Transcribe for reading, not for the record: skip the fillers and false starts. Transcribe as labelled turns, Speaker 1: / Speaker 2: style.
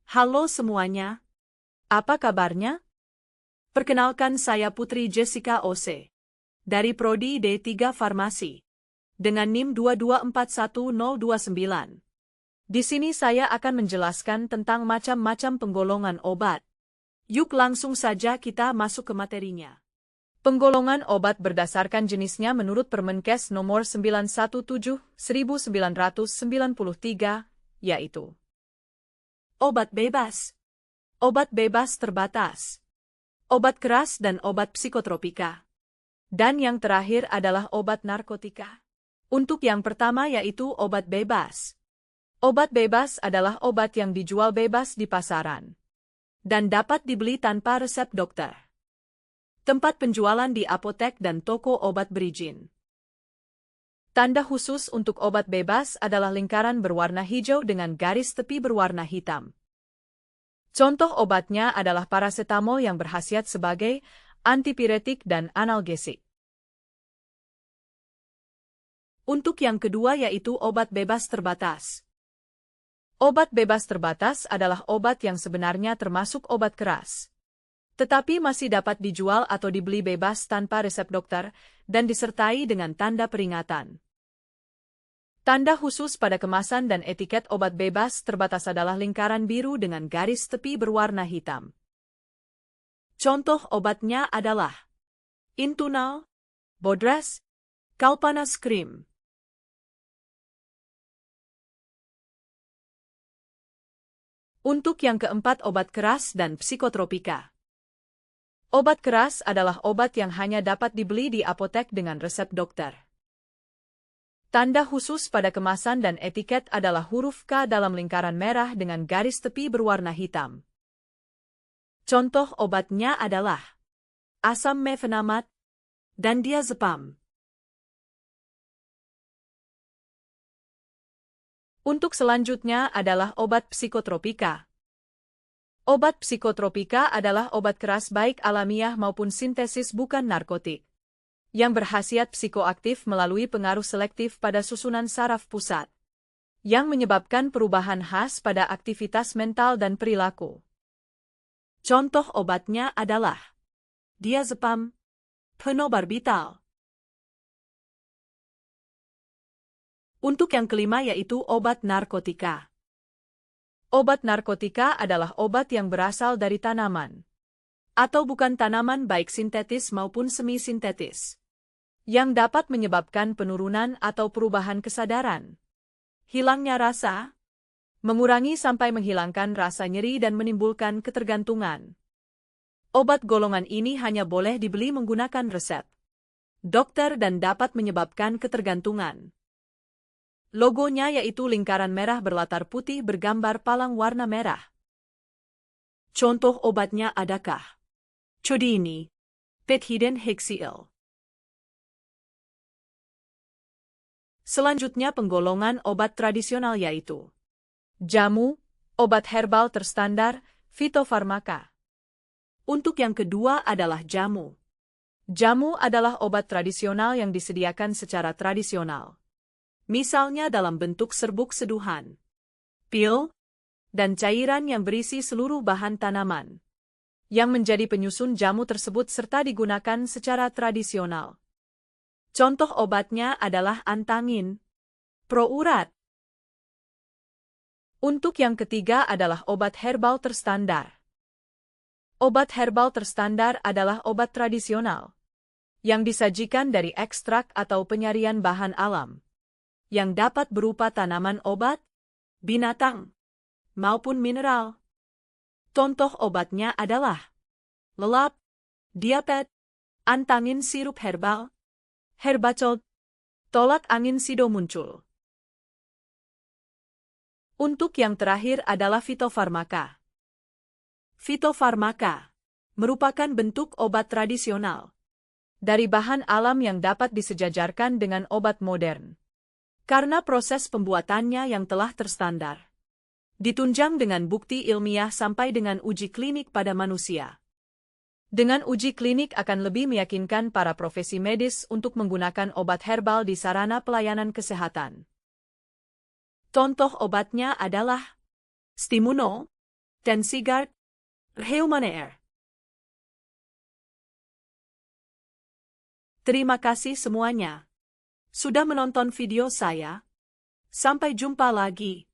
Speaker 1: Halo semuanya, apa kabarnya? Perkenalkan saya Putri Jessica OC, dari Prodi D3 Farmasi, dengan NIM 2241029. Di sini saya akan menjelaskan tentang macam-macam penggolongan obat. Yuk langsung saja kita masuk ke materinya. Penggolongan obat berdasarkan jenisnya menurut Permenkes nomor 917/1993, yaitu obat bebas, obat bebas terbatas, obat keras dan obat psikotropika. Dan yang terakhir adalah obat narkotika. Untuk yang pertama yaitu obat bebas. Obat bebas adalah obat yang dijual bebas di pasaran dan dapat dibeli tanpa resep dokter. Tempat penjualan di apotek dan toko obat berizin. Tanda khusus untuk obat bebas adalah lingkaran berwarna hijau dengan garis tepi berwarna hitam. Contoh obatnya adalah parasetamol yang berkhasiat sebagai antipiretik dan analgesik. Untuk yang kedua yaitu obat bebas terbatas. Obat bebas terbatas adalah obat yang sebenarnya termasuk obat keras, tetapi masih dapat dijual atau dibeli bebas tanpa resep dokter dan disertai dengan tanda peringatan. Tanda khusus pada kemasan dan etiket obat bebas terbatas adalah lingkaran biru dengan garis tepi berwarna hitam. Contoh obatnya adalah Intunal, Bodras, Kalpanas Cream. Untuk yang keempat obat keras dan psikotropika. Obat keras adalah obat yang hanya dapat dibeli di apotek dengan resep dokter. Tanda khusus pada kemasan dan etiket adalah huruf K dalam lingkaran merah dengan garis tepi berwarna hitam. Contoh obatnya adalah asam mefenamat dan diazepam. Untuk selanjutnya adalah obat psikotropika. Obat psikotropika adalah obat keras baik alamiah maupun sintesis bukan narkotik, yang berkhasiat psikoaktif melalui pengaruh selektif pada susunan saraf pusat, yang menyebabkan perubahan khas pada aktivitas mental dan perilaku. Contoh obatnya adalah diazepam, phenobarbital. Untuk yang kelima yaitu obat narkotika. Obat narkotika adalah obat yang berasal dari tanaman, atau bukan tanaman baik sintetis maupun semi-sintetis, yang dapat menyebabkan penurunan atau perubahan kesadaran, hilangnya rasa, mengurangi sampai menghilangkan rasa nyeri dan menimbulkan ketergantungan. Obat golongan ini hanya boleh dibeli menggunakan resep dokter dan dapat menyebabkan ketergantungan. Logonya yaitu lingkaran merah berlatar putih bergambar palang warna merah. Contoh obatnya adakah Codeine, Pethidine Hexiil. Selanjutnya penggolongan obat tradisional yaitu jamu, obat herbal terstandar, fitofarmaka. Untuk yang kedua adalah jamu. Jamu adalah obat tradisional yang disediakan secara tradisional. Misalnya dalam bentuk serbuk seduhan, pil, dan cairan yang berisi seluruh bahan tanaman, yang menjadi penyusun jamu tersebut serta digunakan secara tradisional. Contoh obatnya adalah antangin, prourat. Untuk yang ketiga adalah obat herbal terstandar. Obat herbal terstandar adalah obat tradisional, yang disajikan dari ekstrak atau penyaringan bahan alam, yang dapat berupa tanaman obat, binatang, maupun mineral. Contoh obatnya adalah lelap, diapet, antangin sirup herbal, herbacol, tolak angin sido muncul. Untuk yang terakhir adalah fitofarmaka. Fitofarmaka merupakan bentuk obat tradisional dari bahan alam yang dapat disejajarkan dengan obat modern. Karena proses pembuatannya yang telah terstandar, ditunjang dengan bukti ilmiah sampai dengan uji klinik pada manusia. Dengan uji klinik akan lebih meyakinkan para profesi medis untuk menggunakan obat herbal di sarana pelayanan kesehatan. Contoh obatnya adalah Stimuno, Tensigard, Rheumaneer. Terima kasih semuanya. Sudah menonton video saya. Sampai jumpa lagi.